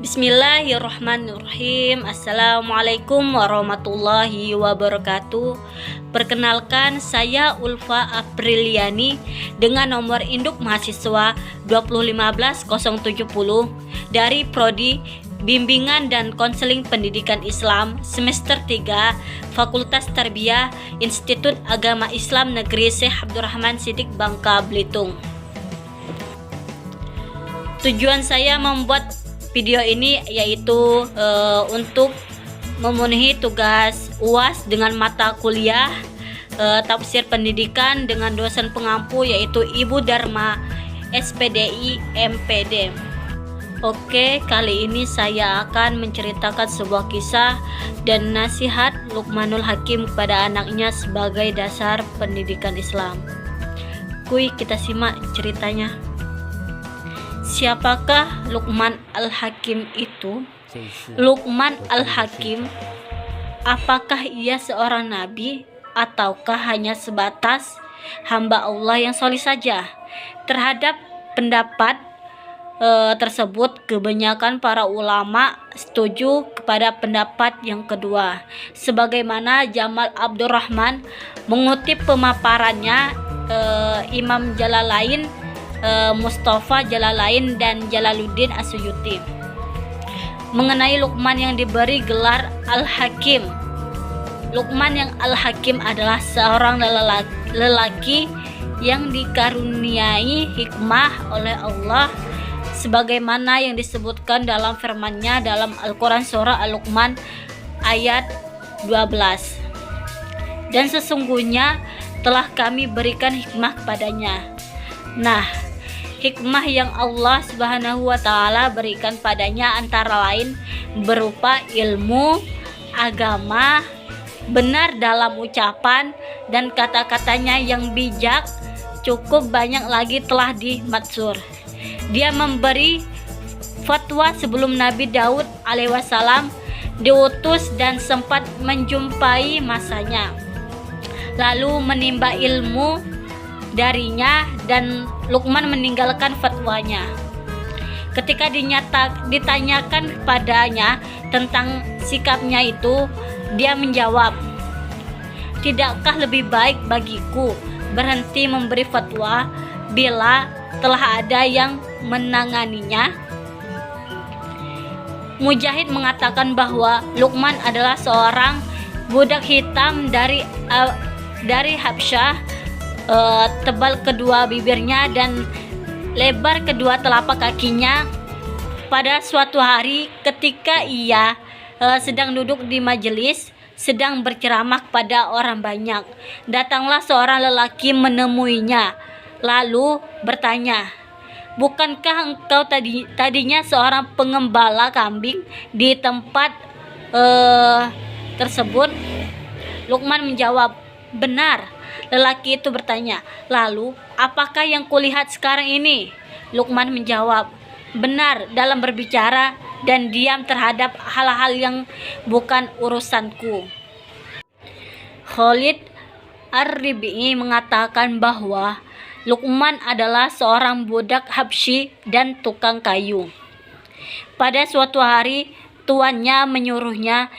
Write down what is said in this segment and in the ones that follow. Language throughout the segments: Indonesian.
Bismillahirrahmanirrahim. Assalamualaikum warahmatullahi wabarakatuh. Perkenalkan, saya Ulfa Apriliani dengan nomor induk mahasiswa 2015070 dari Prodi Bimbingan dan Konseling Pendidikan Islam semester 3 Fakultas Tarbiyah Institut Agama Islam Negeri Syekh Abdurrahman Siddiq, Bangka Belitung. Tujuan saya membuat video ini yaitu untuk memenuhi tugas UAS dengan mata kuliah tafsir pendidikan dengan dosen pengampu yaitu Ibu Dharma SPDI MPD. Oke, kali ini saya akan menceritakan sebuah kisah dan nasihat Luqmanul Hakim kepada anaknya sebagai dasar pendidikan Islam. Kita simak ceritanya. Siapakah Luqman Al-Hakim itu? Luqman Al-Hakim, apakah ia seorang nabi ataukah hanya sebatas hamba Allah yang soleh saja? Terhadap pendapat tersebut, kebanyakan para ulama setuju kepada pendapat yang kedua, sebagaimana Jamal Abdurrahman mengutip pemaparannya Imam Jalalain, Mustafa Jalalain dan Jalaluddin Asyuyuti mengenai Luqman yang diberi gelar Al-Hakim. Luqman yang Al-Hakim adalah seorang lelaki yang dikaruniai hikmah oleh Allah sebagaimana yang disebutkan dalam firman-Nya dalam Al-Quran surah Al-Luqman ayat 12. Dan sesungguhnya telah kami berikan hikmah kepadanya. Nah, hikmah yang Allah Subhanahu wa Ta'ala berikan padanya antara lain berupa ilmu, agama, benar dalam ucapan dan kata-katanya yang bijak. Cukup banyak lagi telah dimatsur. Dia memberi fatwa sebelum Nabi Daud alaihissalam diutus dan sempat menjumpai masanya, lalu menimba ilmu darinya dan Luqman meninggalkan fatwanya. Ketika ditanyakan kepadanya tentang sikapnya itu, dia menjawab, "Tidakkah lebih baik bagiku berhenti memberi fatwa bila telah ada yang menanganinya?" Mujahid mengatakan bahwa Luqman adalah seorang budak hitam dari Habsyah, tebal kedua bibirnya dan lebar kedua telapak kakinya. Pada suatu hari ketika ia sedang duduk di majelis sedang berceramah kepada orang banyak, datanglah seorang lelaki menemuinya lalu bertanya, "Bukankah engkau tadinya seorang pengembala kambing di tempat tersebut?" Luqman menjawab, "Benar." Lelaki itu bertanya, "Lalu apakah yang kulihat sekarang ini?" Luqman menjawab, "Benar dalam berbicara dan diam terhadap hal-hal yang bukan urusanku." Khalid Ar-Ribi'i mengatakan bahwa Luqman adalah seorang budak Habsyi dan tukang kayu. Pada suatu hari tuannya menyuruhnya,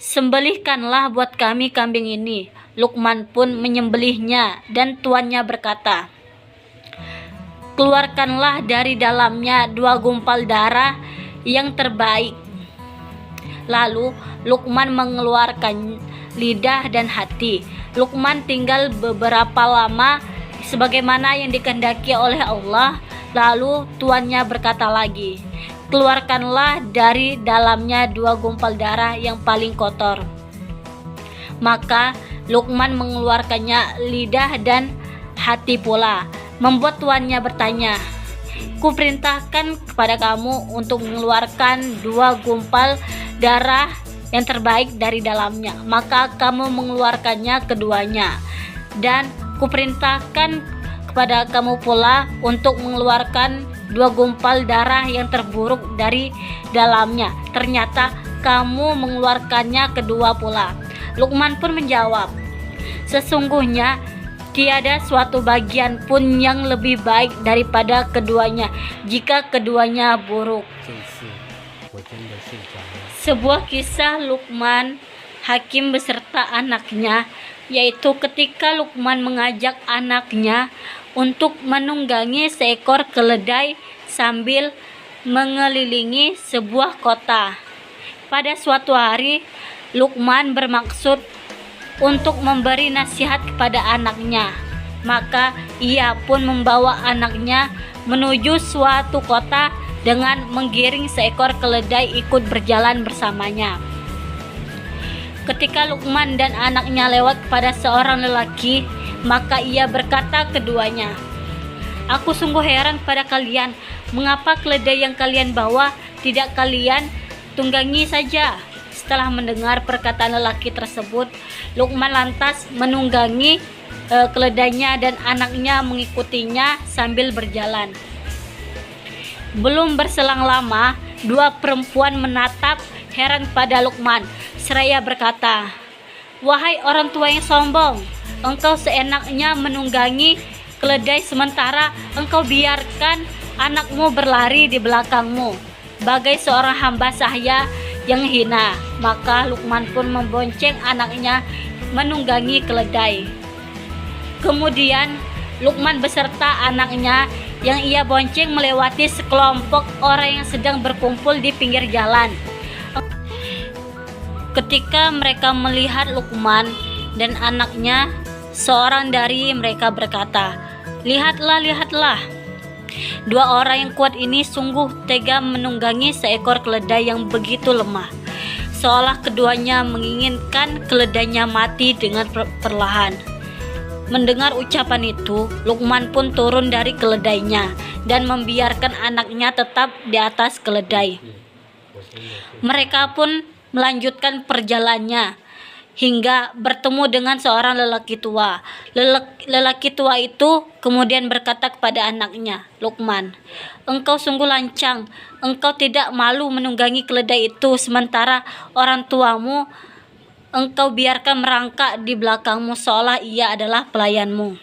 "Sembelihkanlah buat kami kambing ini." Luqman pun menyembelihnya dan tuannya berkata, "Keluarkanlah dari dalamnya 2 gumpal darah yang terbaik." Lalu Luqman mengeluarkan lidah dan hati. Luqman tinggal beberapa lama sebagaimana yang dikehendaki oleh Allah. Lalu tuannya berkata lagi, "Keluarkanlah dari dalamnya 2 gumpal darah yang paling kotor." Maka Luqman mengeluarkannya lidah dan hati pula, membuat tuannya bertanya, "Kuperintahkan kepada kamu untuk mengeluarkan 2 gumpal darah yang terbaik dari dalamnya, maka kamu mengeluarkannya keduanya. Dan kuperintahkan kepada kamu pula untuk mengeluarkan 2 gumpal darah yang terburuk dari dalamnya. Ternyata kamu mengeluarkannya kedua pula." Luqman pun menjawab, "Sesungguhnya tiada suatu bagian pun yang lebih baik daripada keduanya jika keduanya buruk." Sebuah kisah Luqman Hakim beserta anaknya, yaitu ketika Luqman mengajak anaknya untuk menunggangi seekor keledai sambil mengelilingi sebuah kota. Pada suatu hari, Luqman bermaksud untuk memberi nasihat kepada anaknya. Maka ia pun membawa anaknya menuju suatu kota dengan menggiring seekor keledai ikut berjalan bersamanya. Ketika Luqman dan anaknya lewat kepada seorang lelaki, maka ia berkata keduanya, "Aku sungguh heran pada kalian, mengapa keledai yang kalian bawa tidak kalian tunggangi saja?" Setelah mendengar perkataan lelaki tersebut, Luqman lantas menunggangi keledainya dan anaknya mengikutinya sambil berjalan. Belum berselang lama, dua perempuan menatap heran pada Luqman seraya berkata, "Wahai orang tua yang sombong, engkau seenaknya menunggangi keledai sementara engkau biarkan anakmu berlari di belakangmu bagai seorang hamba sahaya yang hina." Maka Luqman pun membonceng anaknya menunggangi keledai. Kemudian Luqman beserta anaknya yang ia bonceng melewati sekelompok orang yang sedang berkumpul di pinggir jalan. Ketika mereka melihat Luqman dan anaknya, seorang dari mereka berkata, "Lihatlah, lihatlah. Dua orang yang kuat ini sungguh tega menunggangi seekor keledai yang begitu lemah." Seolah keduanya menginginkan keledainya mati dengan perlahan. Mendengar ucapan itu, Luqman pun turun dari keledainya dan membiarkan anaknya tetap di atas keledai. Mereka pun melanjutkan perjalanannya hingga bertemu dengan seorang lelaki tua. Lelaki tua itu kemudian berkata kepada anaknya, "Luqman, engkau sungguh lancang. Engkau tidak malu menunggangi keledai itu sementara orang tuamu engkau biarkan merangkak di belakangmu seolah ia adalah pelayanmu."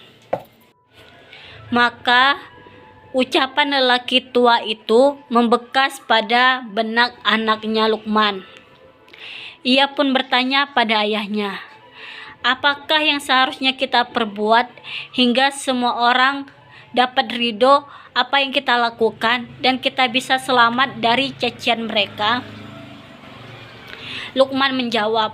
Maka ucapan lelaki tua itu membekas pada benak anaknya Luqman. Ia pun bertanya pada ayahnya, "Apakah yang seharusnya kita perbuat hingga semua orang dapat ridho apa yang kita lakukan dan kita bisa selamat dari cacian mereka?" Luqman menjawab,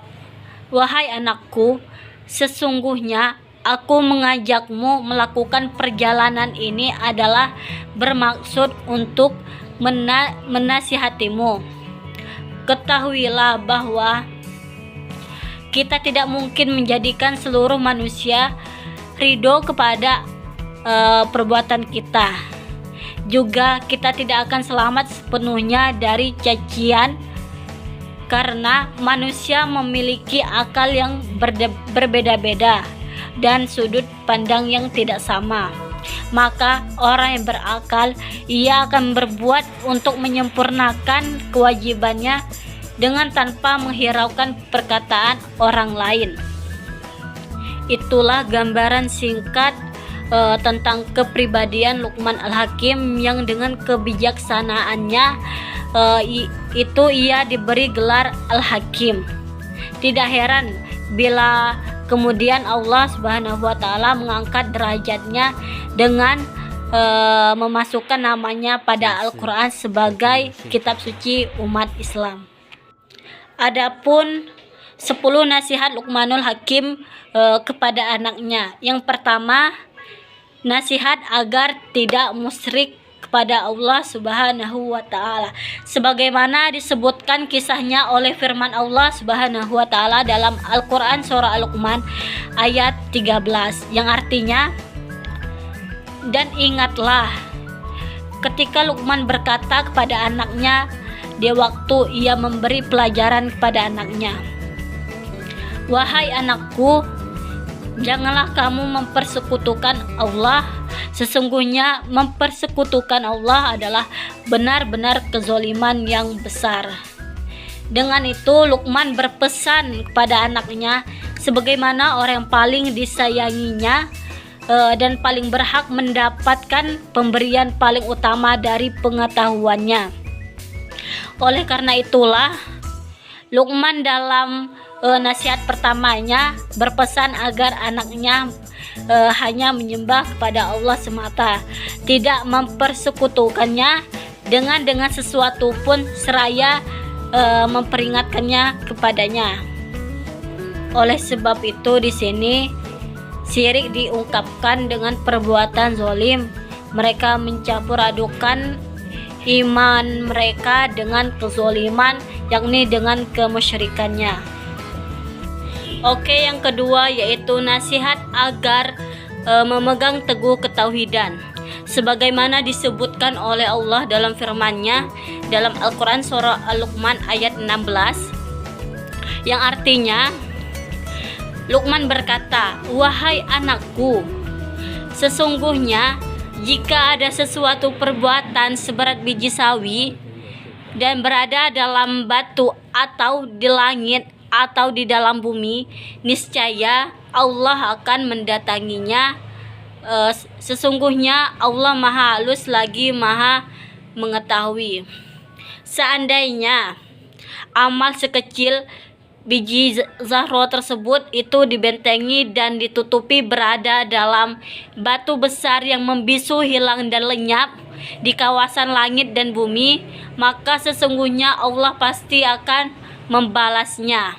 "Wahai anakku, sesungguhnya aku mengajakmu melakukan perjalanan ini adalah bermaksud untuk menasihatimu. Ketahuilah bahwa kita tidak mungkin menjadikan seluruh manusia ridho kepada perbuatan kita. Juga kita tidak akan selamat sepenuhnya dari cacian karena manusia memiliki akal yang berbeda-beda dan sudut pandang yang tidak sama. Maka orang yang berakal, ia akan berbuat untuk menyempurnakan kewajibannya dengan tanpa menghiraukan perkataan orang lain." Itulah gambaran singkat tentang kepribadian Luqman Al-Hakim yang dengan kebijaksanaannya itu ia diberi gelar Al-Hakim. Tidak heran bila kemudian Allah Subhanahu wa taala mengangkat derajatnya dengan memasukkan namanya pada Al-Qur'an sebagai kitab suci umat Islam. Adapun 10 nasihat Luqmanul Hakim kepada anaknya. Yang pertama, nasihat agar tidak musyrik kepada Allah Subhanahu wa taala, sebagaimana disebutkan kisahnya oleh firman Allah Subhanahu wa taala dalam Al-Qur'an surah Al-Luqman ayat 13 yang artinya, "Dan ingatlah ketika Luqman berkata kepada anaknya di waktu ia memberi pelajaran kepada anaknya, 'Wahai anakku, janganlah kamu mempersekutukan Allah. Sesungguhnya mempersekutukan Allah adalah benar-benar kezoliman yang besar.'" Dengan itu Luqman berpesan kepada anaknya sebagaimana orang yang paling disayanginya dan paling berhak mendapatkan pemberian paling utama dari pengetahuannya. Oleh karena itulah Luqman dalam nasihat pertamanya berpesan agar anaknya hanya menyembah kepada Allah semata, tidak mempersekutukannya dengan sesuatu pun, seraya memperingatkannya kepadanya. Oleh sebab itu di sini syirik diungkapkan dengan perbuatan zalim. Mereka mencampur adukan iman mereka dengan kezaliman, yakni dengan kemusyrikannya. Oke, yang kedua yaitu nasihat agar memegang teguh ketauhidan. Sebagaimana disebutkan oleh Allah dalam firman-Nya dalam Al-Quran surah Al-Luqman ayat 16, yang artinya Luqman berkata, "Wahai anakku, sesungguhnya jika ada sesuatu perbuatan seberat biji sawi dan berada dalam batu atau di langit atau di dalam bumi, niscaya Allah akan mendatanginya. Sesungguhnya Allah Maha Halus lagi Maha Mengetahui." Seandainya amal sekecil biji zahro tersebut itu dibentengi dan ditutupi berada dalam batu besar yang membisu, hilang dan lenyap di kawasan langit dan bumi, maka sesungguhnya Allah pasti akan membalasnya.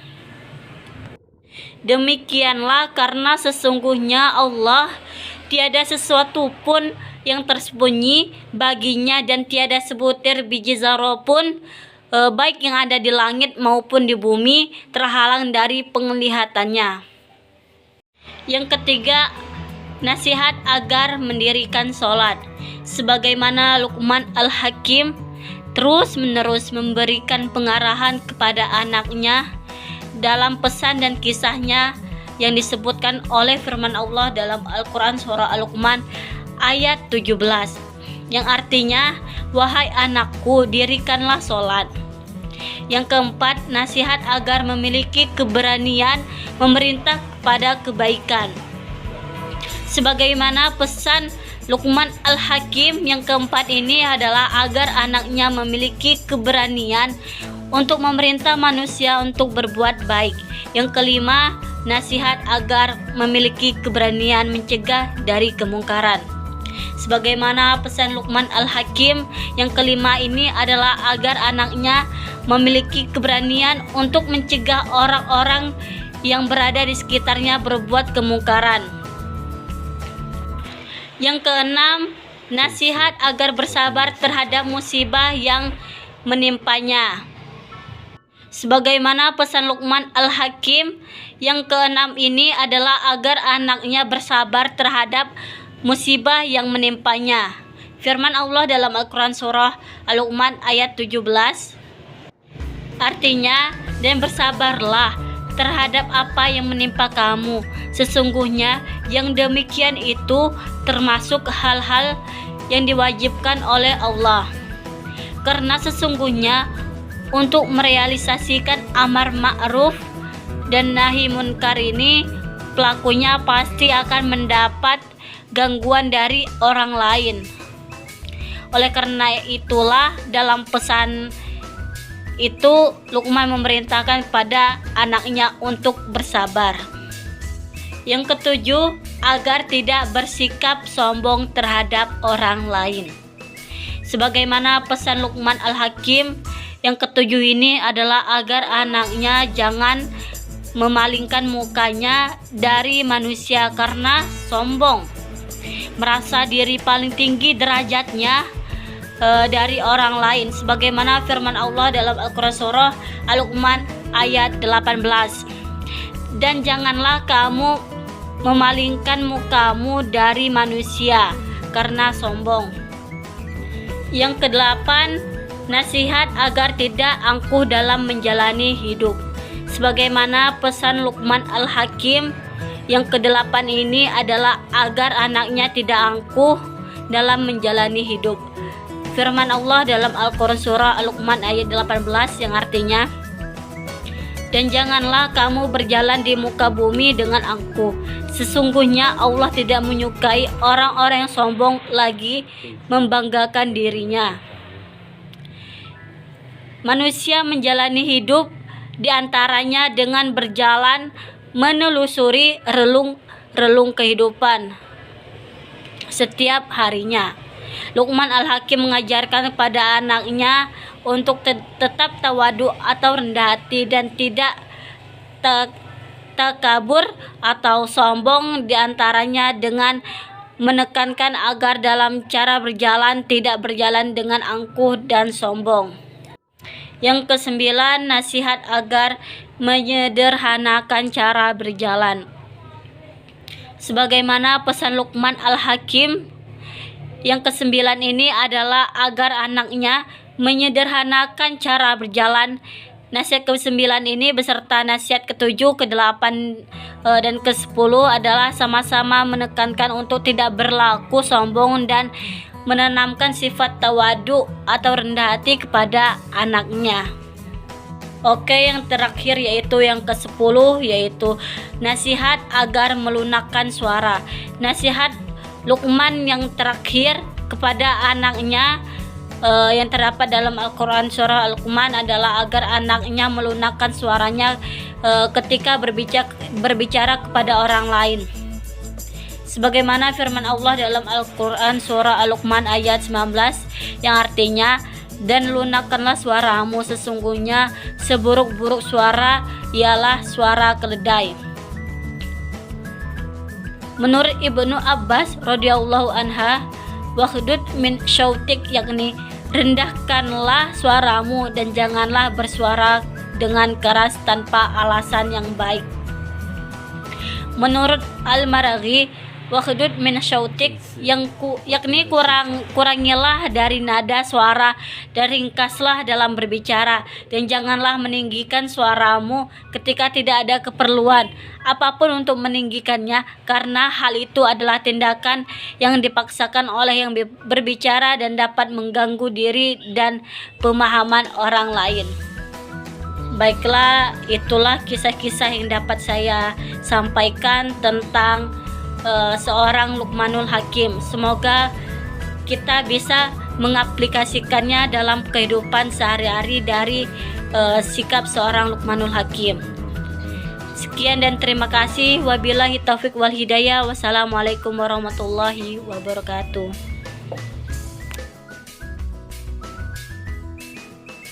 Demikianlah karena sesungguhnya Allah tiada sesuatu pun yang tersembunyi baginya, dan tiada sebutir biji zarah pun baik yang ada di langit maupun di bumi terhalang dari penglihatannya. Yang ketiga, nasihat agar mendirikan sholat. Sebagaimana Luqman Al-Hakim terus-menerus memberikan pengarahan kepada anaknya dalam pesan dan kisahnya yang disebutkan oleh firman Allah dalam Al-Quran surah Al-Luqman ayat 17, yang artinya, "Wahai anakku, dirikanlah sholat." Yang keempat, nasihat agar memiliki keberanian memerintah kepada kebaikan. Sebagaimana pesan Luqman Al-Hakim yang keempat ini adalah agar anaknya memiliki keberanian untuk memerintah manusia untuk berbuat baik. Yang kelima, nasihat agar memiliki keberanian mencegah dari kemungkaran. Sebagaimana pesan Luqman Al-Hakim yang kelima ini adalah agar anaknya memiliki keberanian untuk mencegah orang-orang yang berada di sekitarnya berbuat kemungkaran. Yang keenam, nasihat agar bersabar terhadap musibah yang menimpanya. Sebagaimana pesan Luqman Al-Hakim yang keenam ini adalah agar anaknya bersabar terhadap musibah yang menimpanya. Firman Allah dalam Al-Quran surah Al-Luqman ayat 17, artinya, "Dan bersabarlah terhadap apa yang menimpa kamu. Sesungguhnya yang demikian itu termasuk hal-hal yang diwajibkan oleh Allah. Karena sesungguhnya untuk merealisasikan amar ma'ruf dan nahi munkar ini, pelakunya pasti akan mendapat gangguan dari orang lain." Oleh karena itulah dalam pesan itu Luqman memerintahkan kepada anaknya untuk bersabar. Yang ketujuh, agar tidak bersikap sombong terhadap orang lain. Sebagaimana pesan Luqman Al-Hakim yang ketujuh ini adalah agar anaknya jangan memalingkan mukanya dari manusia karena sombong, merasa diri paling tinggi derajatnya dari orang lain. Sebagaimana firman Allah dalam Al-Quran surah Al-Luqman ayat 18, "Dan janganlah kamu memalingkan mukamu dari manusia karena sombong." Yang kedelapan, nasihat agar tidak angkuh dalam menjalani hidup. Sebagaimana pesan Luqman Al-Hakim yang kedelapan ini adalah agar anaknya tidak angkuh dalam menjalani hidup. Firman Allah dalam Al-Quran surah Al-Luqman ayat 18 yang artinya, "Dan janganlah kamu berjalan di muka bumi dengan angkuh. Sesungguhnya Allah tidak menyukai orang-orang yang sombong lagi membanggakan dirinya." Manusia menjalani hidup diantaranya dengan berjalan menelusuri relung-relung kehidupan setiap harinya. Luqman Al-Hakim mengajarkan kepada anaknya untuk tetap tawadu atau rendah hati dan tidak takabur atau sombong, diantaranya dengan menekankan agar dalam cara berjalan tidak berjalan dengan angkuh dan sombong. Yang kesembilan, nasihat agar menyederhanakan cara berjalan. Sebagaimana pesan Luqman Al-Hakim yang kesembilan ini adalah agar anaknya menyederhanakan cara berjalan. Nasihat ke-9 ini beserta nasihat ke-7, ke-8 dan ke-10 adalah sama-sama menekankan untuk tidak berlaku sombong dan menanamkan sifat tawadu atau rendah hati kepada anaknya. Oke, yang terakhir yaitu yang ke-10, yaitu nasihat agar melunakkan suara. Nasihat Luqman yang terakhir kepada anaknya yang terdapat dalam Al-Quran surah Al-Luqman adalah agar anaknya melunakkan suaranya ketika berbicara kepada orang lain. Sebagaimana firman Allah dalam Al-Quran surah Al-Luqman ayat 19 yang artinya, dan lunakkanlah suaramu, sesungguhnya seburuk-buruk suara ialah suara keledai. Menurut Ibnu Abbas radhiyallahu anha, waghdud min syautik, yakni rendahkanlah suaramu dan janganlah bersuara dengan keras tanpa alasan yang baik. Menurut Al-Maraghi, waghdud min syautik yakni kurangilah dari nada suara dan ringkaslah dalam berbicara, dan janganlah meninggikan suaramu ketika tidak ada keperluan apapun untuk meninggikannya, karena hal itu adalah tindakan yang dipaksakan oleh yang berbicara dan dapat mengganggu diri dan pemahaman orang lain. Baiklah, itulah kisah-kisah yang dapat saya sampaikan tentang seorang Luqmanul Hakim. Semoga kita bisa mengaplikasikannya dalam kehidupan sehari-hari dari sikap seorang Luqmanul Hakim. Sekian dan terima kasih. Wabillahi taufik wal hidayah. Wassalamualaikum warahmatullahi wabarakatuh.